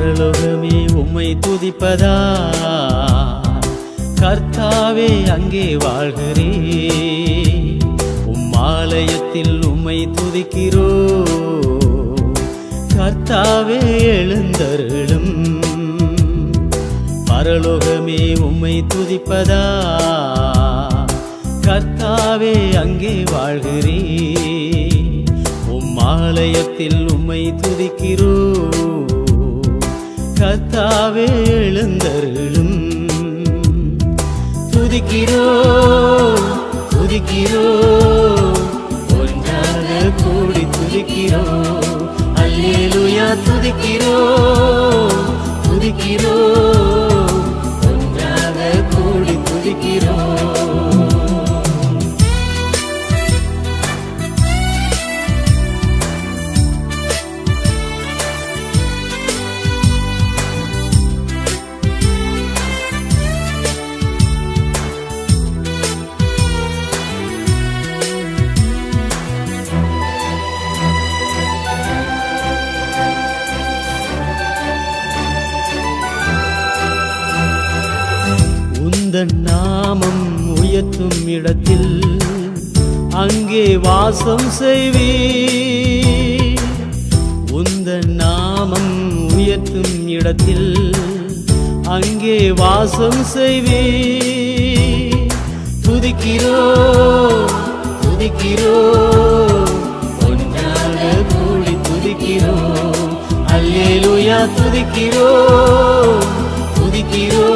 பரலோகமே உம்மை துதிப்பதா, கர்த்தாவே அங்கே வாழ்கிறே. ஆலயத்தில் உம்மை துதிக்கிறோ, கர்த்தாவே எழுந்தருளும். பரலோகமே உம்மை துதிப்பதா, கர்த்தாவே அங்கே வாழ்கிறே. ஆலயத்தில் உம்மை துதிக்கிறோ, கர்த்தாவே எழுந்தருளும். துதிக்கிறோ துதிக்கிறோ, ஒன்றாக கூடி துதிக்கிறோ. அல்லேலூயா துதிக்கிறோ துதிக்கிறோ, ஒன்றாக கூடி துதிக்கிறோ. உந்தன் நாமம் உயர்த்தும் இடத்தில் அங்கே வாசம் செய்வே. உந்தன் நாமம் உயர்த்தும் இடத்தில் அங்கே வாசம் செய்வே. துதிக்கிறோ துதிக்கிறோ, ஒன்றாக கூடி துதிக்கிறோ. அல்லேலூயா துதிக்கிறோ துதிக்கிறோ,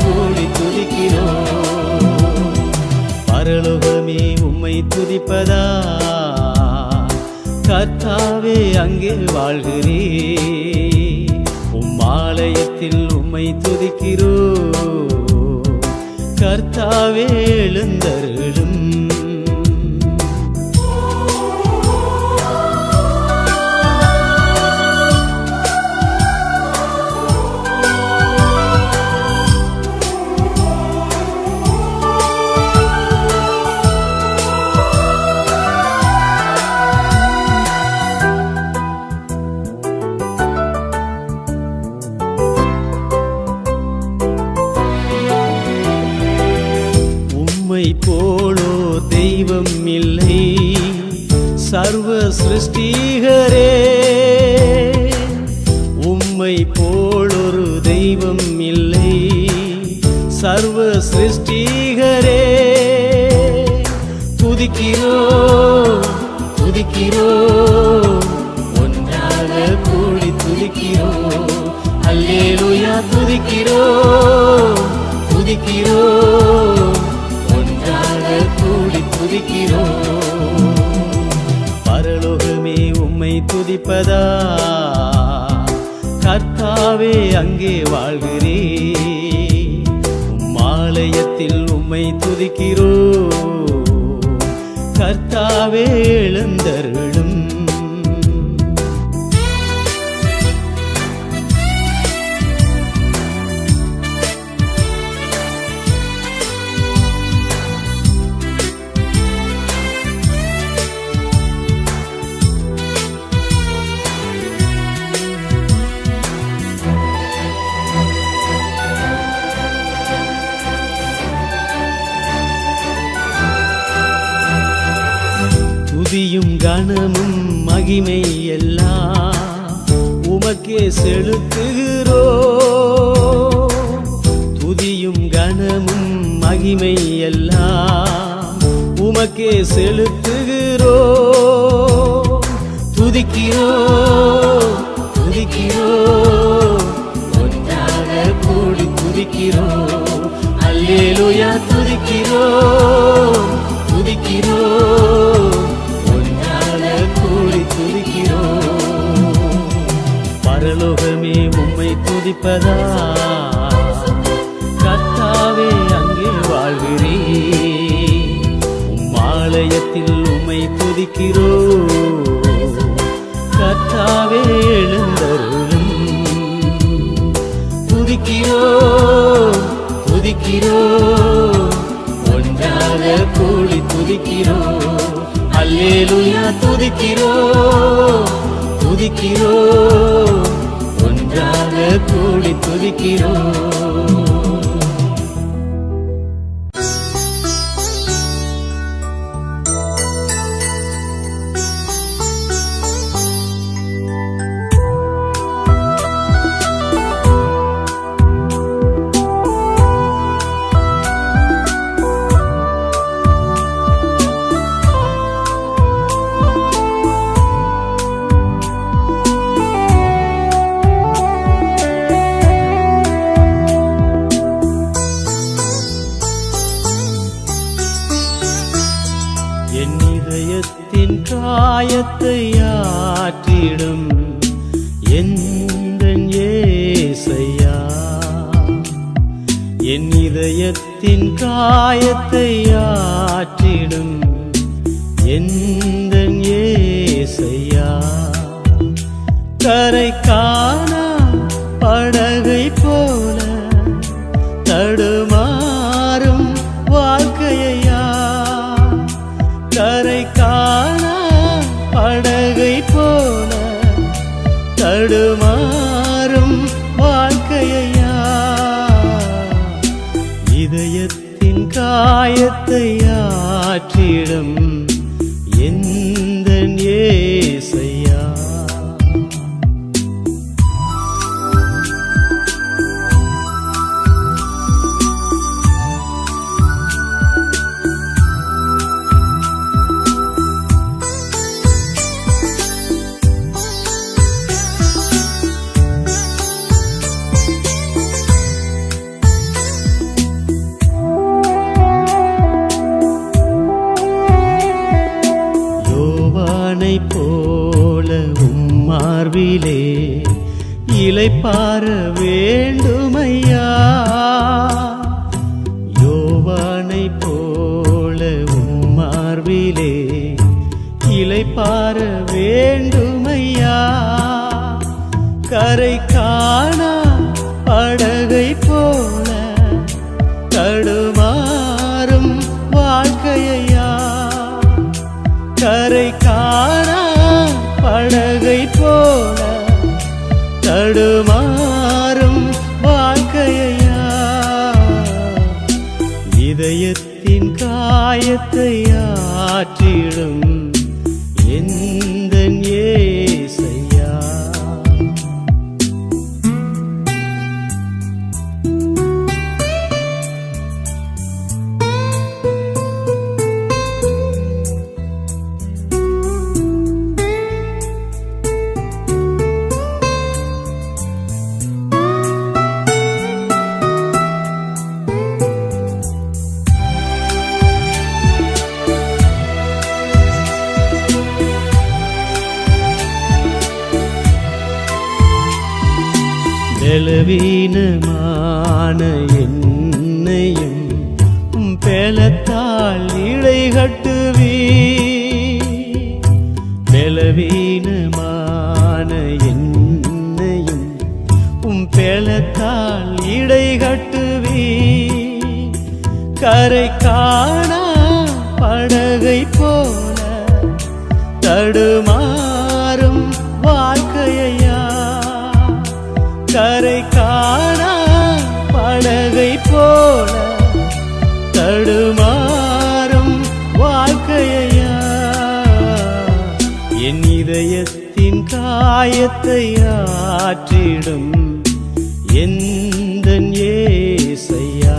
கூடி துதிக்கிறோ. பரலோகமே உம்மை துதிப்பதா, கர்த்தாவே அங்கே வாழ்கிறே. ஆலயத்தில் உம்மை துதிக்கிறோ, கர்த்தாவே எழுந்தருளும். போலோ தெய்வம் இல்லை சர்வ சிருஷ்டிகரே. உம்மை போலொரு தெய்வம் இல்லை சர்வ சிருஷ்டிகரே. துதிக்கிறோ துதிக்கிறோ, ஒன்றாக கூடி துதிக்கிறோ. அல்லேலூயா துதிக்கிறோ துதிக்கிறோ, கூடி துதிக்கிறோ. பரலோகமே உம்மை துதிப்பதா, கர்த்தாவே அங்கே வாழ்கிறே. ஆலயத்தில் உம்மை துதிக்கிறோ, கர்த்தாவே எழுந்தருளும். துதியும் கனமும் மகிமை எல்லாம் உமக்கே செலுத்துகிறோ. துதியும் கனமும் மகிமை எல்லாம் உமக்கே செலுத்துகிறோ. துதிக்கிறோ துதிக்கிறோ, ஒன்றாக கூடி துதிக்கிறோ. அல்லேலூயா துதிக்கிறோ துதிக்கிறோ, கூடி துதிக்கிறோ. பரலோகமே உம்மை துதிப்பதா, கர்த்தாவே அங்கே வாழ்கிறே. ஆலயத்தில் உம்மை துதிக்கிறோ, கர்த்தாவே எழுந்தருளும். துதிக்கிறோ துதிக்கிறோ, ஒன்றாக கூடி துதிக்கிறோ. அல்லேலூயா துதிக்கிறோ துதிக்கிறோ. துதிக்கிறோம், ஒன்றாக கூடி துதிக்கிறோம். என் இதயத்தின் காயத்தை ஆற்றிடும் எந்தன் இயேசையா, என் இதயத்தின் காயத்தை ஆற்றிடும் எந்தன் இயேசையா, கரை காணா படகை போல தடுமாறும் வாழ்க்கையா, கரை காணா படகை போல தடுமாறும் வாழ்க்கையா, இதயத்தின் காயத்தை ஆற்றிடும் எந்தன் இயேசையா. போல உம்மார்விலே இளைப்பாற வேண்டுமையா, யோவானை போல உம்மார்விலே இளைப்பாற வேண்டுமையா, கரை காணா படகை போல தடுமாறும் வாழ்க்கையா, கரை காணா படகை போல தடுமாறும் வாழ்க்கையா, இதயத்தின் காயத்தை ஆற்றிடும் எந்தன் இயேசையா. பலவீனமான என்னையும் பலத்தால் இடைகட்டுவீ, பலவீனமான என்னையும் பலத்தால் இடைகட்டுவீ, கரை காணா படகை போல தடுமாறும் வாழ்க்கையா, கரை காணா படகை போல தடுமாறும் வாழ்க்கையா, என் இதயத்தின் காயத்தை ஆற்றிடும் எந்தன் இயேசையா.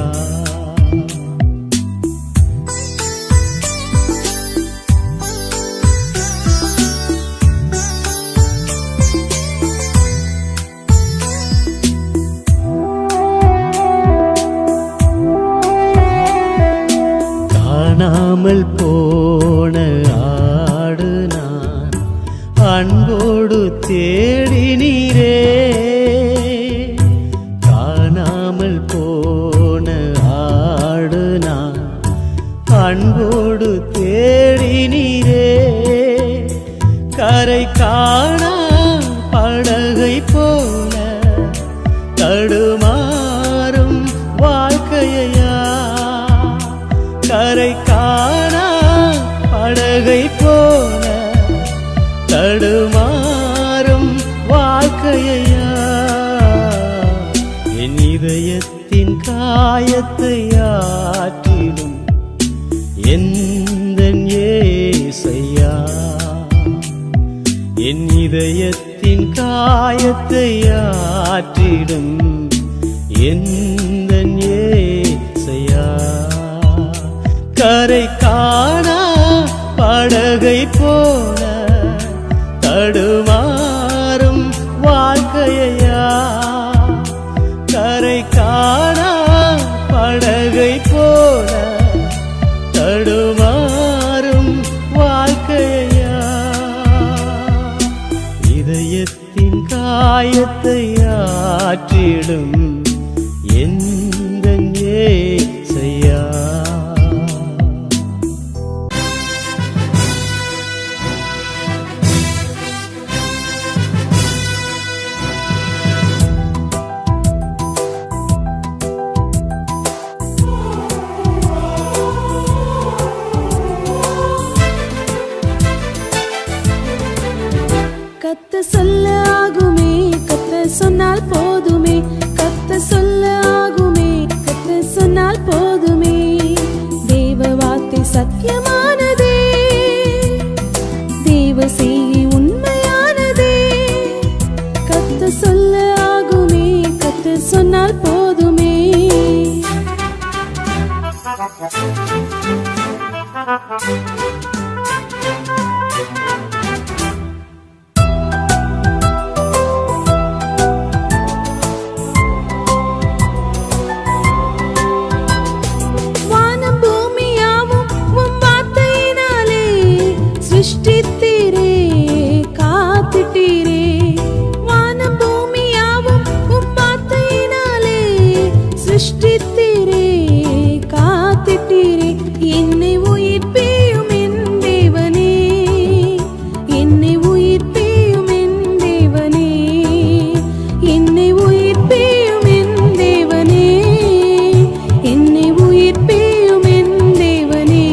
காணாமல் போன ஆடு நான் அன்போடு தேடினீரே, காணாமல் போன ஆடு நான் அன்போடு தேடினீரே, கரை காணா படகை போல தடுமாறும் வாழ்க்கையா, கரை காணா படகை போல தடுமாறும் காயத்தை ஆற்றிடும் எந்தன் ஏசையா, என் இதயத்தின் காயத்தை ஆற்றிடும் எந்தன் ஏசையா. கரை காணா படகை போல தடுமாறும் வாழ்க்கையா, கரை காணா படகை போல தடுமாறும் வாழ்க்கையா. இதயத்தின் காயத்தை ஆற்றிடும் எந்தன் ஏசையா. கத்த சொல்ல ஆகுமே, கத்த சொன்னால் போதுமே, கத்த சொல்ல ஆகுமே, கத்த சொன்னால் போதுமே. தேவ வார்த்தை சத்தியமானதே, தேவ செய்தி உண்மையானதே. கத்த சொல்ல ஆகுமே, கத்த சொன்னால் போதுமே. சிருஷ்டித்தீரே, காத்துட்டீரே. வானம் பூமியாவும் உம் வார்த்தையினாலே சிருஷ்டித்தீரே, காத்துட்டீரே. என்னை உயிர்ப்பியும் என் தேவனே, என்னை உயிர்ப்பியும் என் தேவனே, என்னை உயிர்ப்பியும் என் தேவனே, என்னை உயிர்ப்பியும் என் தேவனே.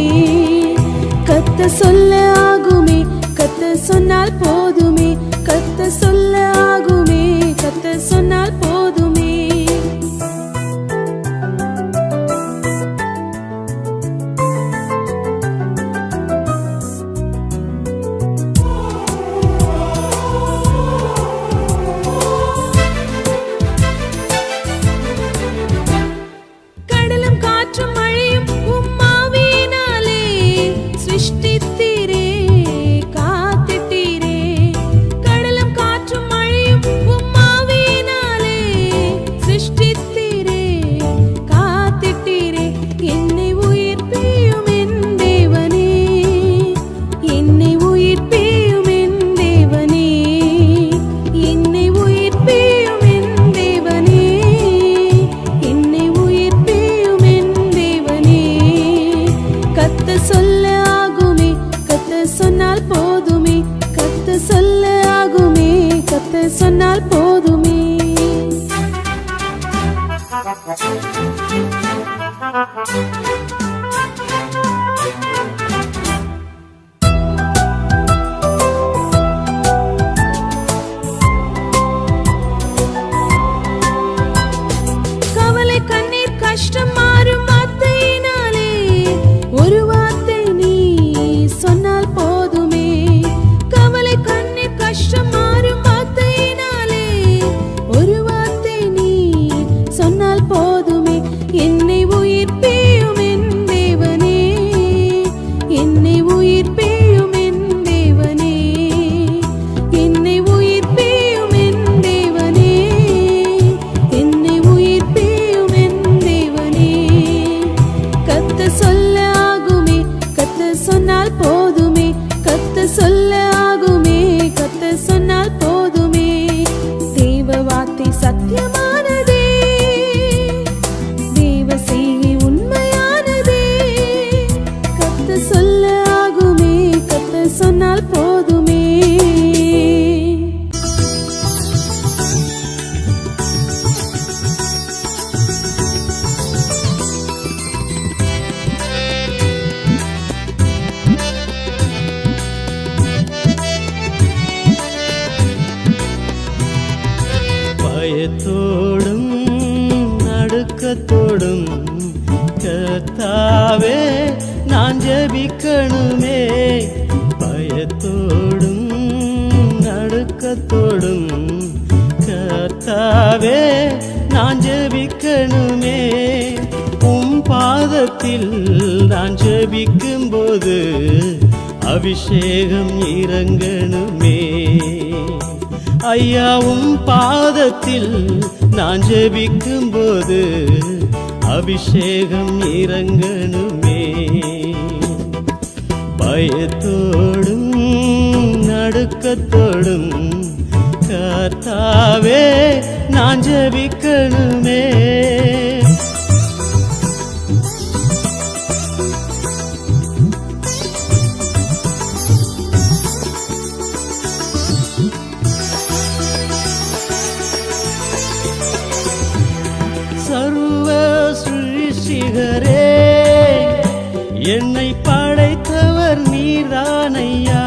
கத்த சொல்ல ஆகுமே, கத்த சொன்னால் போதுமே, கத்த சொல்ல ஆகுமே, கத்த சொன்னால் போதுமே. கடலும் காற்றும் மழையும் உம் ஆவியினாலே சிருஷ்டித்தீரே, காத்துட்டீரே. கடலும் காற்றும் மழையும் உம் ஆவியினாலே சிருஷ்டித்தீரே, காத்துட்டீரே. என்னை உயிர்ப்பியும் என் தேவனே, என்னை உயிர்ப்பியும் என் தேவனே, என்னை உயிர்ப்பியும் என் தேவனே, என்னை உயிர்ப்பியும் என் தேவனே. கத்த சொல்ல ஆகுமே, கத்த சொன்னால் போதுமே, கத்த சொல்ல ஆகுமே, கத்த சொன்னால் போதுமே. கவலை கண்ணீர் கஷ்டம் மாறும் வார்த்தையினாலே, ஒரு வார்த்தை நீ சொன்னால் போதுமே. கவலை கண்ணீர் கஷ்டம் மாறும் வார்த்தையினாலே, ஒரு வார்த்தை நீ சொன்னால் போதுமே. என்னை உயிர்ப்பியும் என் தேவனே, என்னை உயிர்ப்பியும் என் தேவனே, என்னை உயிர்ப்பியும் என் தேவனே, என்னை உயிர்ப்பியும் என் தேவனே. கத்த சொல்ல ஆகுமே, கத்த சொன்னால் போதுமே, கத்த சொல்ல ஆகுமே, கத்த சொன்னால் போதுமே. தேவ வார்த்தை சத்தியமானதே, தேவ செய்தி உண்மையானதே. கத்த சொல்ல ஆகுமே, கத்த சொன்னால் போதுமே. பயத்தோடும் நடுக்கத்தோடும் கர்த்தாவே நான் ஜெபிக்கணுமே பயத்தோடும் நடுக்கத்தோடும் கர்த்தாவே நான் ஜெபிக்கணுமே உம் பாதத்தில் நான் ஜெபிக்கும் போது அபிஷேகம் இறங்கணுமே ஐயா உம் பாதத்தில் நான் ஜெபிக்கும் போது அபிஷேகம் இறங்கணுமே பயத்தோடும் நடுக்கத்தோடும் கர்த்தாவே நான் ஜெபிக்கணுமே சர்வ சிருஷ்டிகரே என்னை படைத்தவர் நீர்தானையா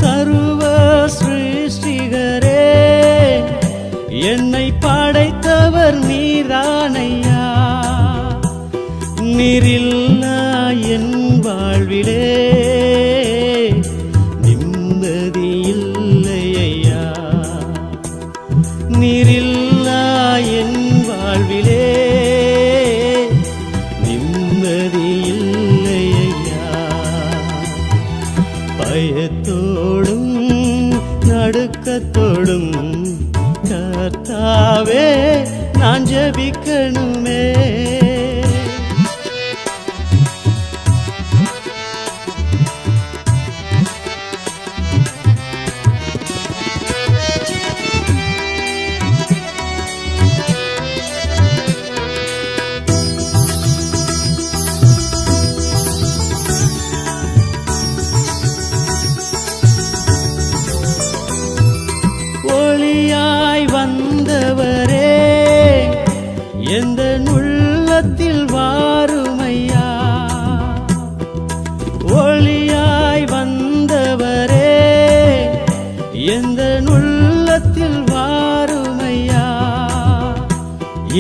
சர்வ சிருஷ்டிகரே என்னை படைத்தவர் நீர்தானையா நீரில்லா என் வாழ்விலே நிம்மதி இல்லையா நீரில்லா என் வாழ்விலே நிம்மதி இல்லையா பயத்தோடும் நடுக்கத்தோடும் கர்த்தாவே நான் ஜெபிக்கணுமே ஒளியாய் வந்தவரே எந்த உள்ளத்தில் வாருமையா ஒளியாய் வந்தவரே எந்த உள்ளத்தில் வாருமையா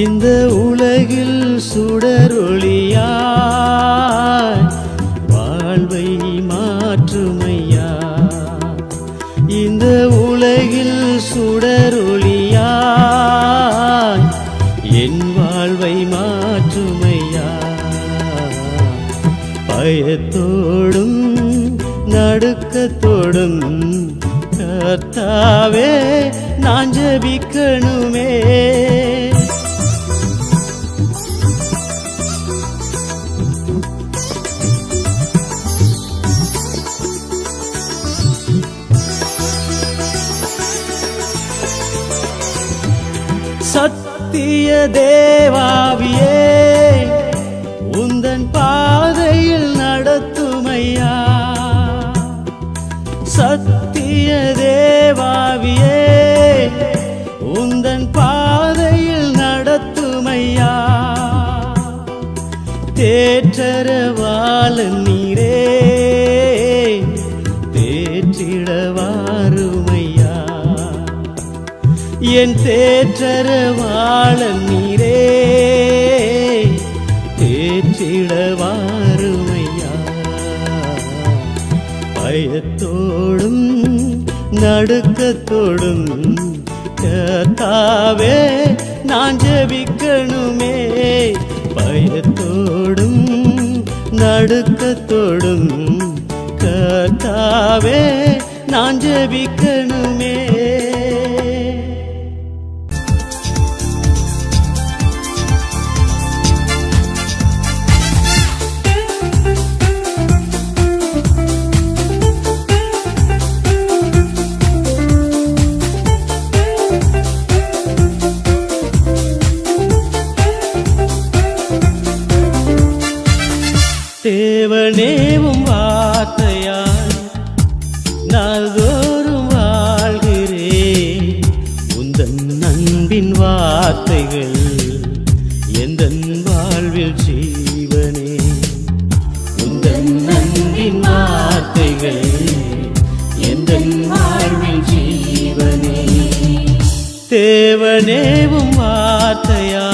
இந்த உலகில் சுடரொளியாய் வாழ்வை மாற்றுமையா இந்த உலகில் சுடரொளியாய் என் வாழ்வை மாற்றுமையா பயத்தோடும் நடுக்கத்தோடும் கர்த்தாவே நான் ஜெபிக்கணுமே சத்திய தேவாவியே உந்தன் பாதையில் நடத்துமையா சத்திய தேவாவியே உந்தன் பாதையில் நடத்துமையா தேற்றரவாளன் நீரே தேற்றிடவாருமையா என் தேற்றரவாளன் நீரே தேற்றிடவாருமையா பயத்தோடும் நடுக்கத்தோடும் கர்த்தாவே நான் ஜெபிக்கணுமே பயத்தோடும் நடுக்கத்தோடும் கர்த்தாவே நான் ஜெபிக்கணுமே தேவனேவும் வார்த்தையால் நாள்தோறும் வாழ்கிறேன் உந்தன் அன்பின் வார்த்தைகள் எந்தன் வாழ்வில் ஜீவனே உந்தன் அன்பின் வார்த்தைகள் எந்தன் வாழ்வில் ஜீவனே தேவனேவும் வார்த்தையா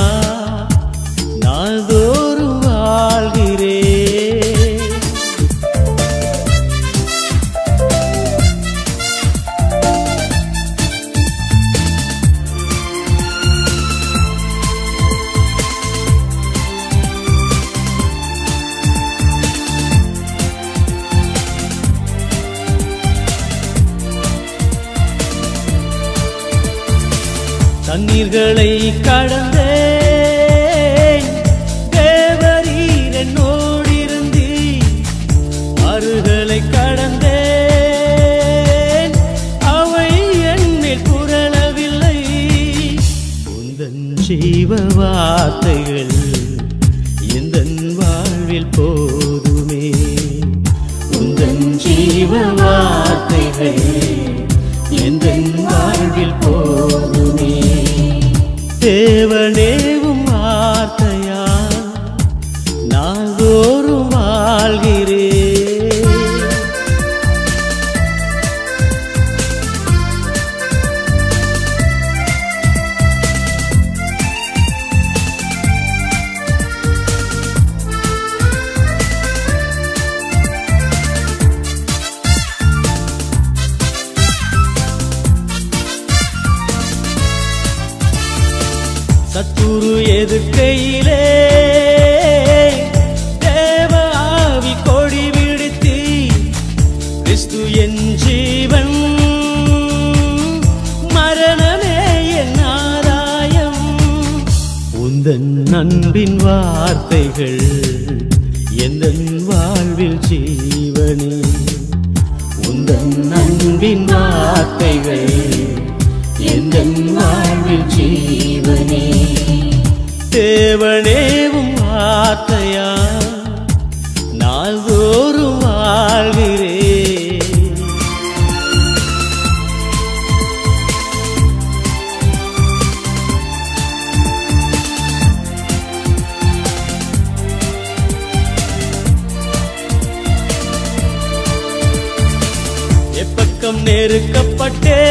தண்ணீர்களை கடந்தேன், தேவரீர் என்னோடிருந்தி ஆறுகளை கடந்தேன், அவை என்னில் புரளவில்லை. உந்தன் ஜீவ வார்த்தைகள் எந்தன் வாழ்வில் போதுமே, உந்தன் ஜீவ வார்த்தைகள் எந்தன் வாழ்வில் போதுமே. தேவனேவும் வார்த்தையா நாள்தோறும் வாழ்கிறேன். சத்துரு எதிர்க்கையிலே தேவ ஆவி கொடி விடுத்தி, கிறிஸ்து என் ஜீவன், மரணமே என் ஆதாயம். உந்தன் அன்பின் வார்த்தைகள் எந்தன் வாழ்வில் ஜீவனே, உந்தன் அன்பின் வார்த்தைகள் எந்தன் வாழ்வில் ஜீவனே. தேவனேவும் வார்த்தையா நாள்தோறும் வாழ்கிறேன். எப்பக்கம் நெருக்கப்பட்டேன்,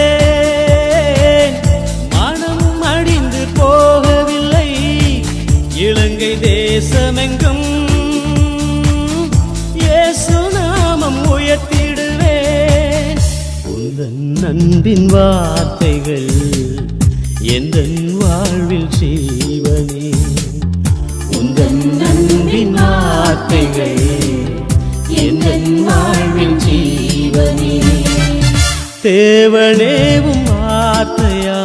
மனம் அடிந்து போகவில்லை. இலங்கை தேசமெங்கும் இயேசு நாமம் உயர்த்திடுவேன். உந்தன் அன்பின் வார்த்தைகள் எந்தன் வாழ்வில் ஜீவனே, உந்தன் அன்பின் வார்த்தைகள் எந்தன் வாழ்வில் ஜீவனே. தேவனேவும் வார்த்தையா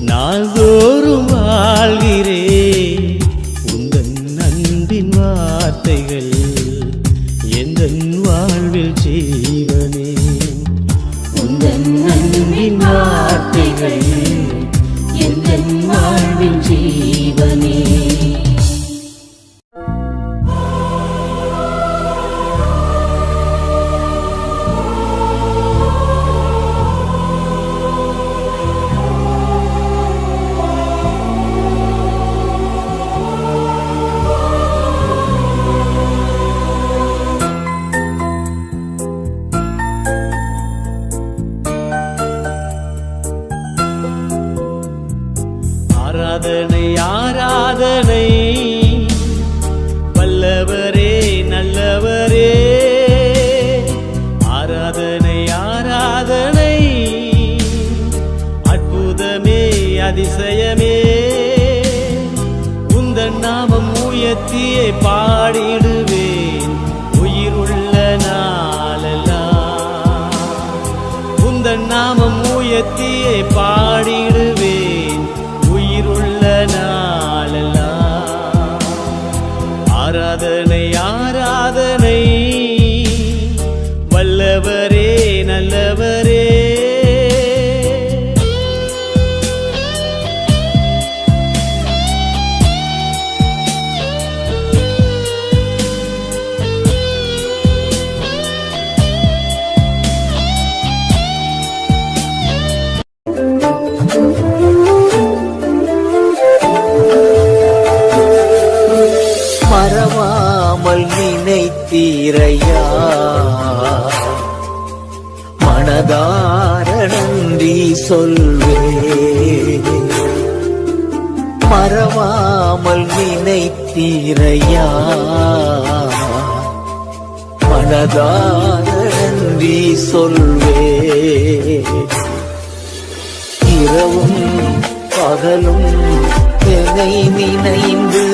நாள்தோறும் வாழ்கிறேன். உந்தன் அன்பின் வார்த்தைகள் எந்தன் வாழ்வில் ஜீவனே, உந்தன் அன்பின் வார்த்தைகள் எந்தன் வாழ்வில் ஜீவனே. ஆராதனை ஆராதனை வல்லவரே நல்லவரே, ஆராதனை ஆராதனை அற்புதமே அதிசயமே. உந்தன் நாமம் உயர்த்தியே பாடிடுவேன் உயிருள்ள நாளெல்லாம். உந்தன் நாமம் உயர்த்தியே பாடிடுவேன் உயிருள்ள நாளெல்லாம். ஆராதனை ஆராதனை வல்லவரே நல்லவரே. மறவாமல் நினைத்தீரையா, மனதார நன்றி சொல்வே. மறவாமல் நினைத்தீரையா, மனதார நன்றி சொல்வே. இரவும் பகலும் என்னை நினைந்து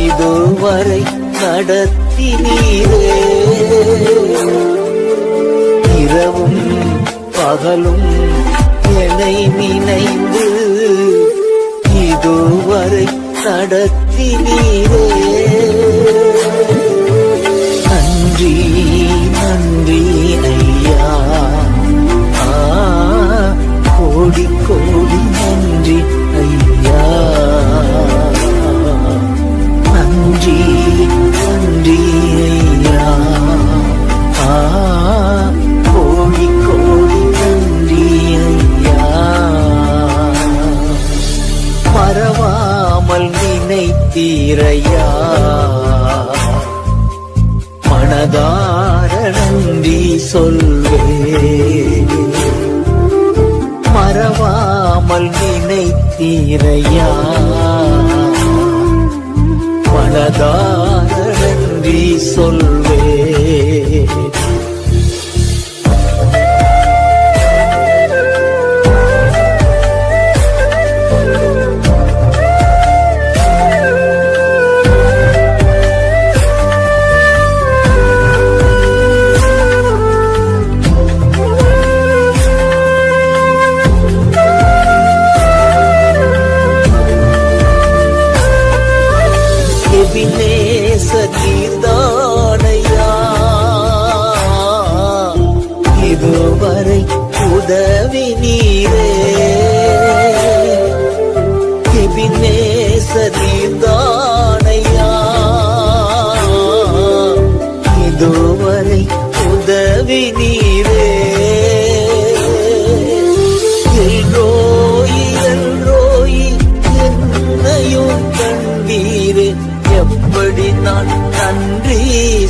இதுவரை நடத்தினீரே. இரவும் பகலும் என்னை நினைந்து இதுவரை நடத்தினீரே. நன்றி நன்றி ஐயா, கோடி கோடி நன்றி ஐயா. நன்றி நன்றி ஐயா, கோடி கோடி நன்றி ஐயா. மறவாமல் நினைத்தீரையா, மனதார நன்றி சொல்வே. மறவாமல் நினைத்தீரையா, மனதார நன்றி சொல்வே. நீர்தானையா இதுவரை உதவி நீரே. எபினேச நீர்தானையா இதுவரை உதவி நீரே. எல்ரோயி எல்ரோயி என்னையும் கண்டீரே, எப்படி நான் நன்றி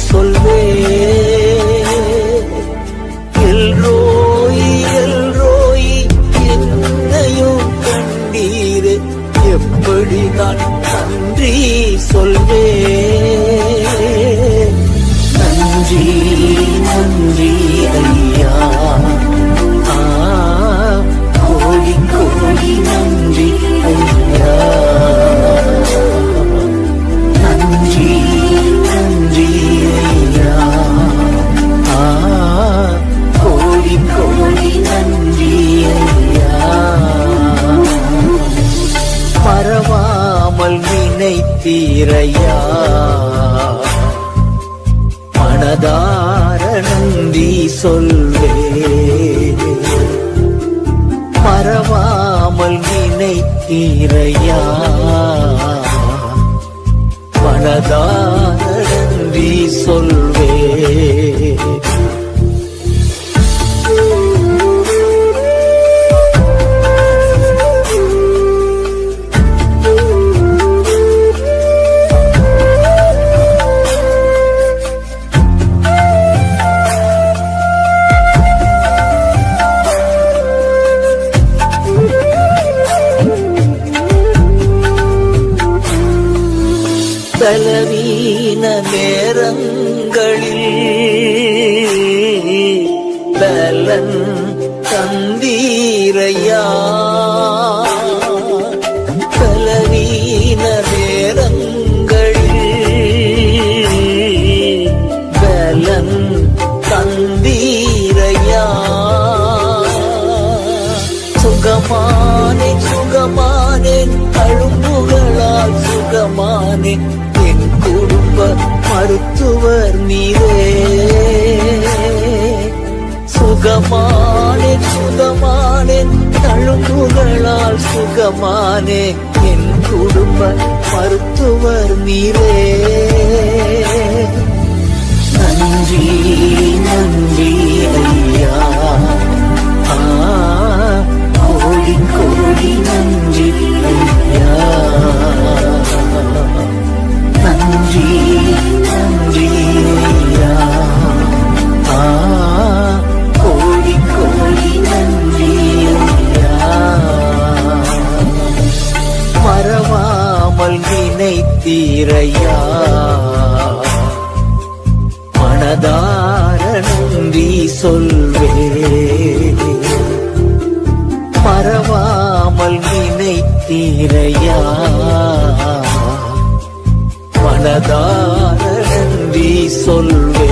சொல்வேன். எல்ரோயி எல்ரோயி என்னையும் கண்டீரே, எப்படி நான் நன்றி சொல்வேன். நன்றி நன்றி ஐயா, கோடி கோடி நன்றி ஐயா. நன்றி நன்றி ஐயா, கோடி கோடி நன்றி ஐயா. மறவாமல் நினைத்தீரையா, மனதார நன்றி சொல்வே. மறவாமல் நினைத்தீரையா, மனதார நன்றி சொல்வே. பலவீன நேரங்களில் பலன் தந்தீரையா. பலவீன நேரங்களில் பலன் தந்தீரையா. சுகமானே சுகமானே அழும்புகளால் சுகமானே, என் குடும்ப மருத்துவர் நீரே. சுகமானே சுகமானே தழும்புகளால் சுகமானே, என் குடும்ப மருத்துவர் நீரே. நன்றி நன்றி ஐயா, கோடி கோடி நன்றி ஐயா. நன்றி நன்றி ஐயா, கோடி கோடி நன்றி ஐயா. மறவாமல் நினைத்தீரையா, மனதார நன்றி சொல்வே. மறவாமல் நினைத்தீரையா, மனதார நன்றி சொல்வே.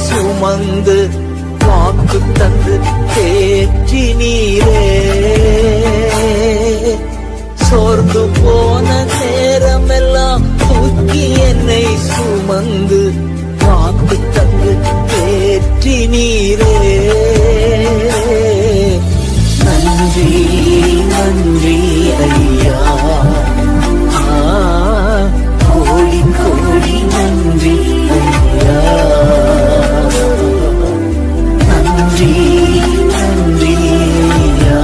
சுமந்து வாக்கு தந்து தேற்றினீரே. சோர்ந்து போன நேரமெல்லாம் தூக்கி என்னை சுமந்து வாக்கு தந்து தேற்றினீரே. நன்றி நன்றி ஐயா, கோடி கோடி நன்றி ஐயா. நன்றி நன்றி ஐயா,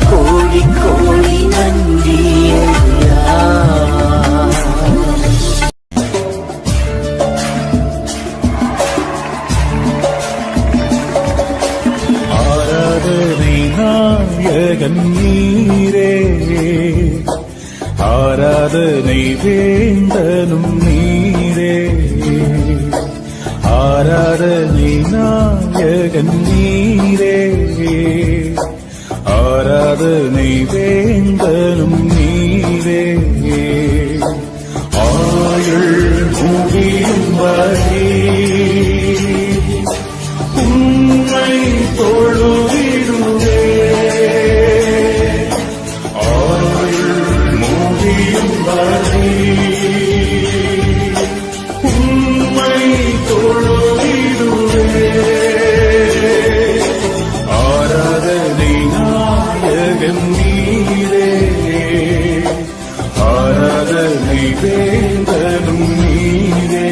கோடி கோடி நன்றி ஐயா. ஆராதனை நாயகன் நீரே, ஆராதனை வேந்தனும் நீரே. ஆராதனை நாயகன் நீரே, ஆராதனை வேந்தனும் நீரே. ஆயுள் முடியும் வரை உம்மை தொழுதிடுவே. ஆயுள் முடியும் வரை உம்மை தொழுதிடுவே. ஆராதனை நாயகன் நீரே, ஆராதனை வேந்தனும் நீரே.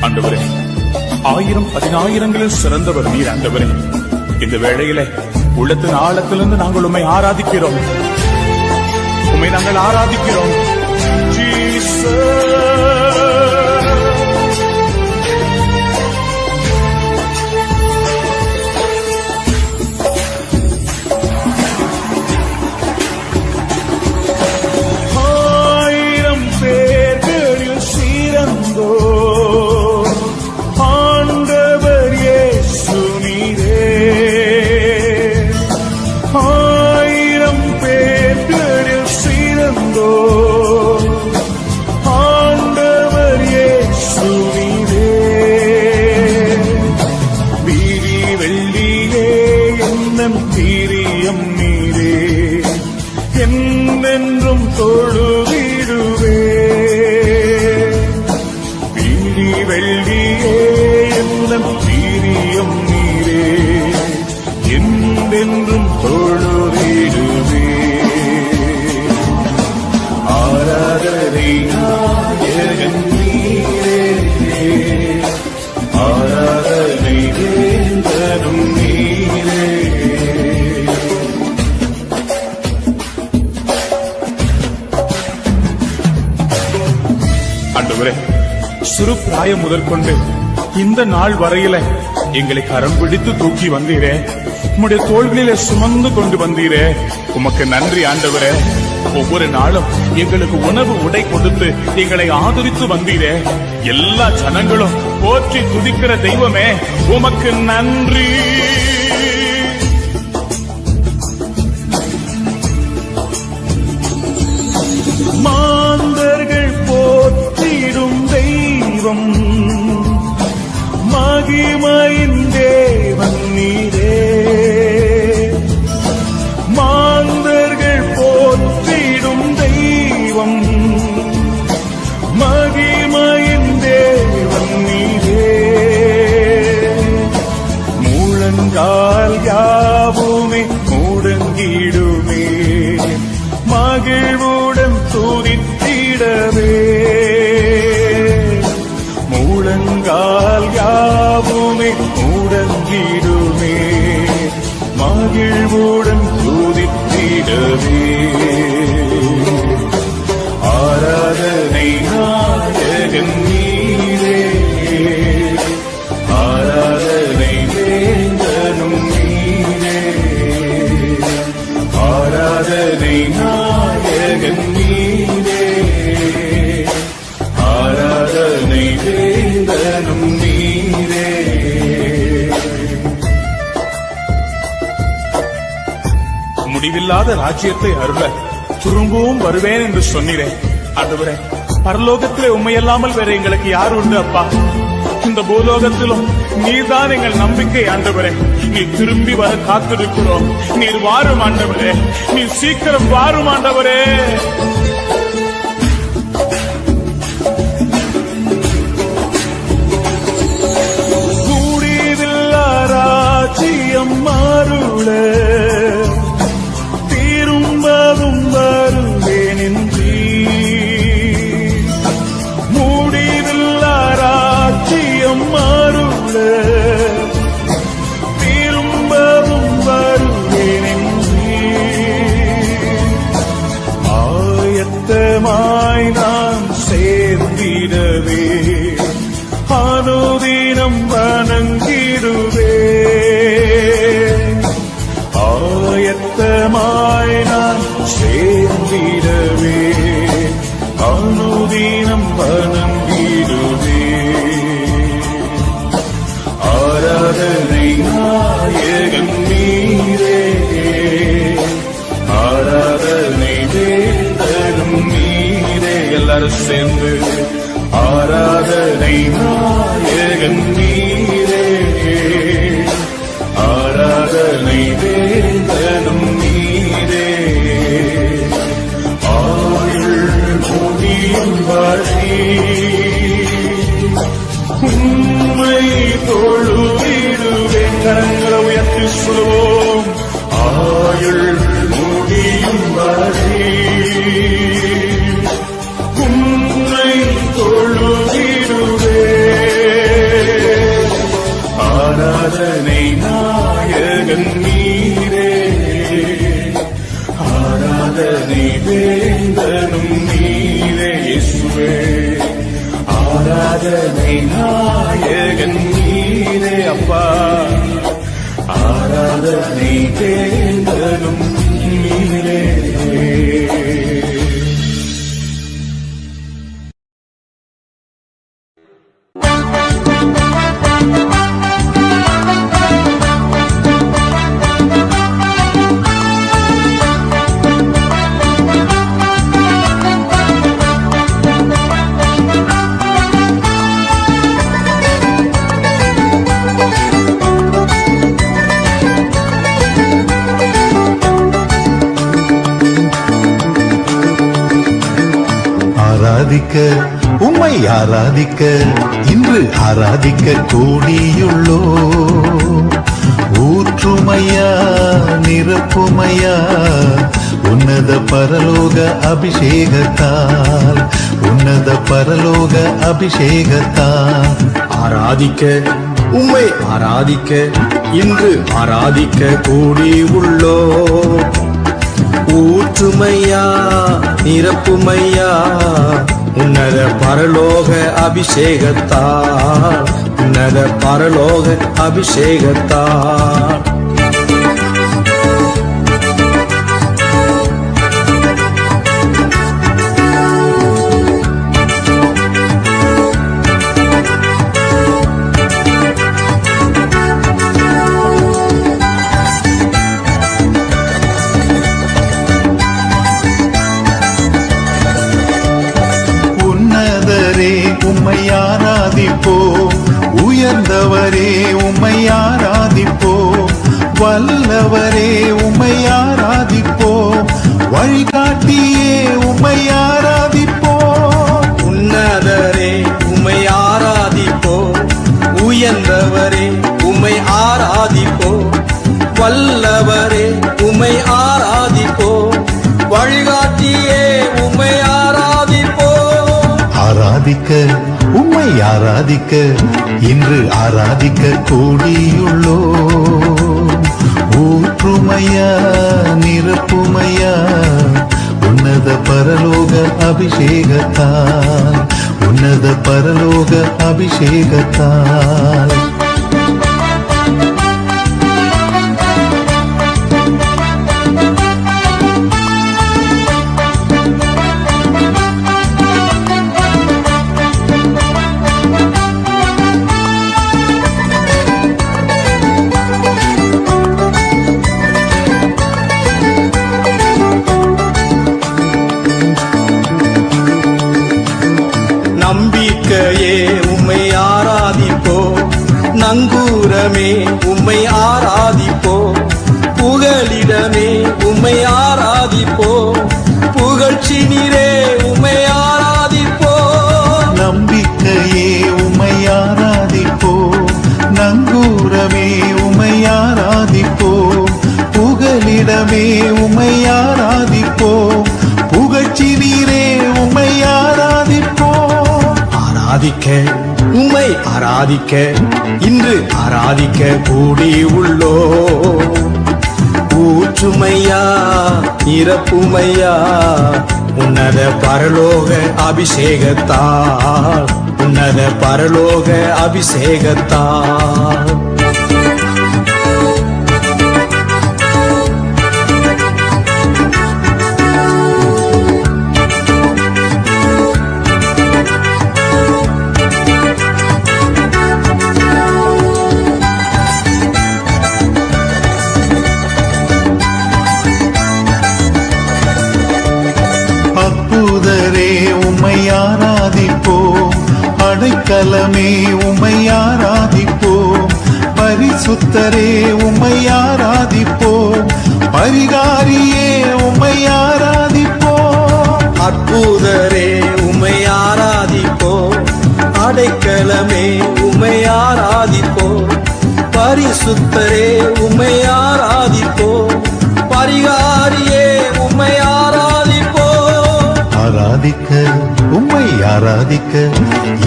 ஆண்டவரே, 1000 சிறந்தவர் நீர். ஆண்டவரே, இந்த வேளையிலே உள்ளத்தின் ஆழத்திலிருந்து நாங்கள் உம்மை ஆராதிக்கிறோம், உம்மை நாங்கள் ஆராதிக்கிறோம். ஆயிரம் பேர்களில் சிறந்தோ ஆண்டவர் இயேசு நீரே. ஆயிரம் பேர்களில் சிறந்தோ ஆண்டவர் இயேசு நீரே. வீரி வெள்ளியே என்னும் பிரியம் நீரே, என்னென்றும் தொழுதிடுவே. வீரி வெள்ளியே என்னும் பிரியம் நீரே, என்னென்றும் தொழுதிடுவே. ஆராதனை நாயகன் நீரே, ஆராதனை வேந்தனும் நீரே. ஆண்டவரே, சிறு பிராயம் முதற்கொண்டு இந்த நாள் வரையில எங்களை கரம் பிடித்து தூக்கி வந்தீரே, உம்முடைய தோள்களிலே சுமந்து கொண்டு வந்தீரே, உமக்கு நன்றி ஆண்டவரே. ஒவ்வொரு நாளும் எங்களுக்கு உணவு உடை கொடுத்து எங்களை ஆதரித்து வந்தீரே. எல்லா ஜனங்களும் போற்றி துதிக்கிற தெய்வமே, உமக்கு நன்றி. மாந்தர்கள் போற்றிடும் தெய்வம், மகிமையின் தேவன் நீரே. மாந்தர்கள் போற்றிடும் தெய்வம், மகிமையின் தேவன் நீரே. முழங்கால் யாவுமே முடங்கிடுமே, மகிழ்வுடன் துதித்திடவே. முழங்கால் யாவுமே முடங்கிடுமே, மகிழ்வுடன் துதித்திடவே. ஆராதனை நாயகன் நீரே, ஆராதனை வேந்தனும் நீரே. ஆராதனை நாயகன் நீரே, ஆராதனை வேந்தனும் நீரே. முடிவில்லாத ராஜ்யத்தை அருள திரும்பவும் வருவேன் என்று சொன்னீரே. ஆண்டவரே, பரலோகத்திலே உண்மையல்லாமல் வேற எங்களுக்கு யார் உண்டு அப்பா? இந்த பூலோகத்திலும் நீர்தான் எங்கள் நம்பிக்கை ஆண்டவரே. நீ திரும்பி வர காத்திருக்கிறோம். நீர் வாரும் ஆண்டவரே, நீ சீக்கிரம் வாரும் ஆண்டவரே. கூடியதில்லாராஜ்யம் மாறுள திரும்பவும் வருவேன் என்று மூடியதில்லாராஜ்யம் மாறுள திரும்பவும் வருவேன் என்று ஆயத்தமாய் நான் சேர்ந்திடவே அனுதினம் வணங்கிடுவே. ஆயத்தமாய் நான் சேர்ந்திடவே அனுதினம் வணங்கிடுவே. ஆராதனை நாயகன் நீரே, ஆராதனை வேந்தனும் நீரே. எல்லாரும் சேர்ந்து ஆராதனை நாயகன் நீரே, ஆராதனை வேந்தனும் நீரே. ஆயுள் முடியும் வரை உம்மை தொழுதிடுவேன். கரங்களை உயர்த்தி சொல்வோம். ஆயுள் முடியும் வரை உம்மை தொழுதிடுவே. ஆராதனை நாயகன் நீரே, ஆராதனை வேந்தனும் நீரே. இயேசுவே, ஆராதனை நாயகன் நீரே அப்பா, ஆராதனை வேந்தனும் நீரே. ஆராதிக்க உம்மை ஆராதிக்க இன்று ஆராதிக்க கூடியுள்ளோ. ஊற்றுமையா நிரப்புமையா உன்னத பரலோக அபிஷேகத்தால், உன்னத பரலோக அபிஷேகத்தால். ஆராதிக்க உம்மை ஆராதிக்க இன்று ஆராதிக்க கூடியுள்ளோ. ஊற்றுமையா நிரப்புமையா உன்னத பரலோக அபிஷேகத்தால், உன்னத பரலோக அபிஷேகத்தால். உம்மை ஆராதிப்போம், உயர்ந்தவரே உம்மை ஆராதிப்போம், வல்லவரே உம்மை ஆராதிப்போம், வழிகாட்டியே உம்மை ஆராதிப்போம். உன்னதரே உம்மை ஆராதிப்போம், உயர்ந்தவரே உம்மை ஆராதிப்போம், வல்லவரே உம்மை ஆராதிப்போம், வழிகாட்டியே உம்மை ஆராதிப்போம். ஆராதிக்க உம்மை ஆராதிக்க இன்று ஆராதிக்க கூடியுள்ளோ. ஊற்றுமையா நிரப்புமையா உன்னத பரலோக அபிஷேகத்தால், உன்னத பரலோக அபிஷேகத்தால். புகலிடமே உம்மை ஆராதிப்போம், புகழ்ச்சி நீரே உம்மை ஆராதிப்போம். நம்பிக்கையே உம்மை ஆராதிப்போம், நங்கூரமே உம்மை ஆராதிப்போம், புகலிடமே உம்மை ஆராதிப்போம், புகழ்ச்சி நீரே உம்மை ஆராதிப்போம். ஆராதிக்க உம்மை ஆராதிக்க இன்று ஆராதிக்க கூடி உள்ளோ. ஊற்றுமையா நிரப்புமையா உன்னத பரலோக அபிஷேகத்தால், உன்னத பரலோக அபிஷேகத்தால். அற்புதரே உம்மை ஆராதிப்போம், அடைக்கலமே உம்மை ஆராதிப்போம், பரிசுத்தரே உம்மை ஆராதிப்போம், பரிகாரியே உம்மை ஆராதிப்போம். அற்புதரே உம்மை ஆராதிப்போம், அடைக்கலமே உம்மை ஆராதிப்போம், பரிசுத்தரே உம்மை ஆராதிப்போம், பரிகாரியே உம்மை ஆராதிப்போம். ஆராதிக்க உம்மை ஆராதிக்க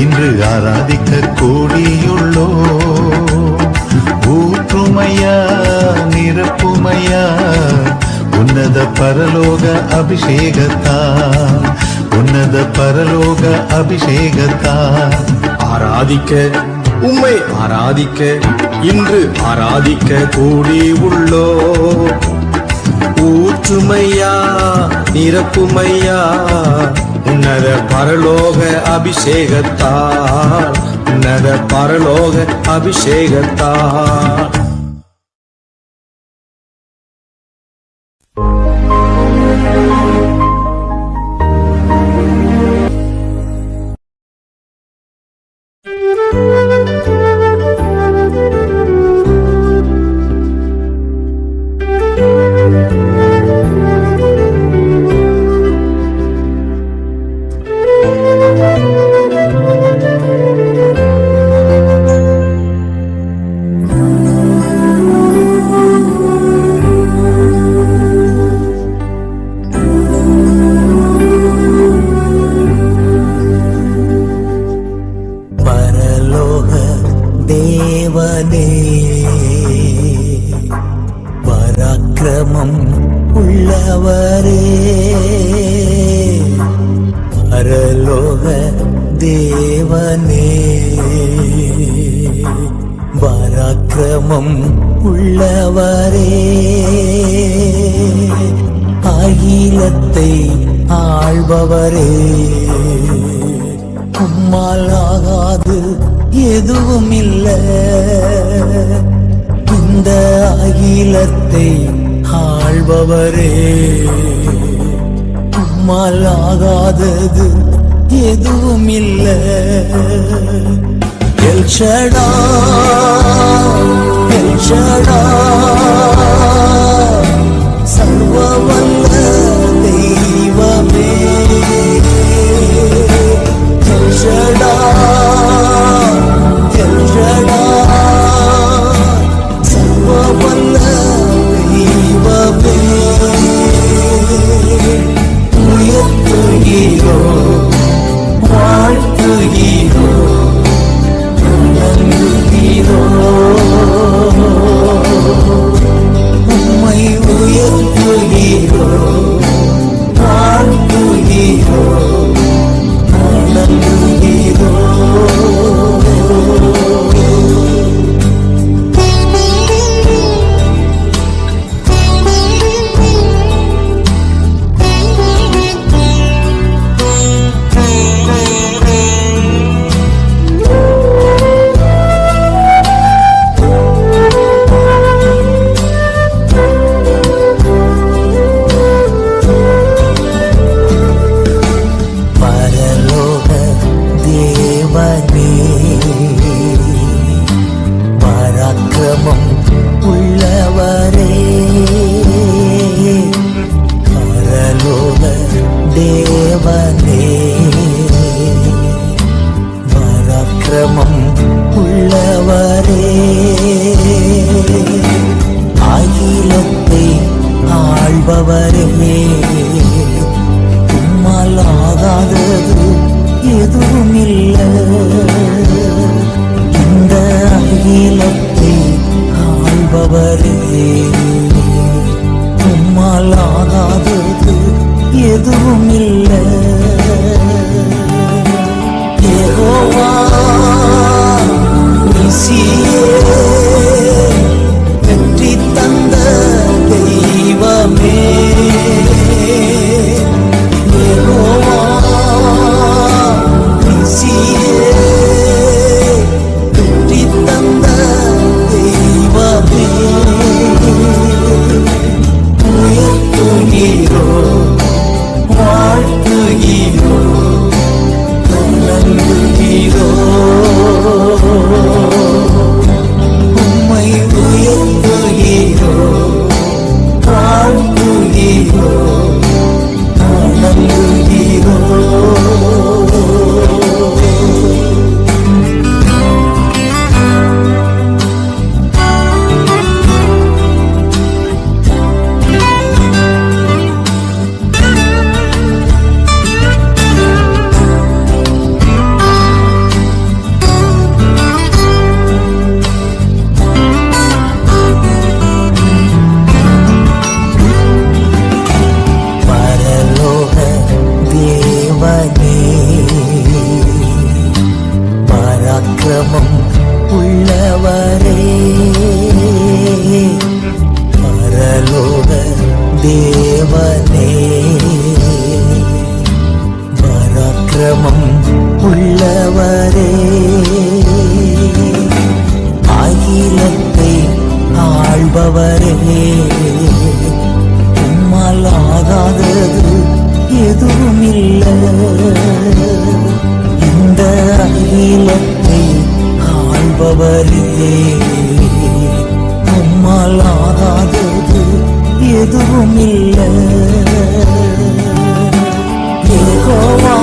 இன்று ஆராதிக்க கூடியுள்ளோ. ஊற்றுமையா நிரப்புமையா உன்னத பரலோக அபிஷேகத்தான், உன்னத பரலோக அபிஷேகத்தான். ஆராதிக்க உம்மை ஆராதிக்க இன்று ஆராதிக்க கூடி உள்ளோ. ஊற்றுமையா நிரப்புமையா உன்னத பரலோக அபிஷேகத்தால், உன்னத பரலோக அபிஷேகத்தால். பரலோக தேவனே, பராக்கிரமம் உள்ளவரே, பரலோக தேவனே, பராக்கிரமம் உள்ளவரே, அகிலத்தை ஆள்பவரே, உம்மால் ஆகாது எதுவும் இல்லை, இந்த அகிலத்தை ஆள்பவரே, உம்மால் ஆகாதது எதுவும் இல்லை. எல் ஷடாய், எல் ஷடாய், சர்வ வல்ல தெய்வமே, எல் ஷடாய், எல் ஷடாய், சர்வ வல்ல தெய்வமே, உயர்த்துகிறோம், வாழ்த்துகிறோம், நம்புகிறோம், உம்மை எதுவும் இல்லை. யெகோவா நீசியே வெற்றி தந்த தெய்வமே. யெகோவா நீசியே வெற்றி தந்த தெய்வமே. உயர்த்துகிறோ வாழ்த்துகிறோ நல்குகிறோ உம்மை உயர்த்துகிறோ வாழ்த்துகிறோ நல்குகிறோ. பரலோக தேவனே பராக்கிரமம் உள்ளவரே. பரலோக தேவனே பராக்கிரமம் உள்ளவரே. அகிலத்தை ஆள்பவரே உம்மால் ஆகாதது எதுவும் இல்லை. இந்த அகிலத்தை ஆள்பவரே உம்மால் ஆகாதது எதுவும் இல்லை. யெகோவா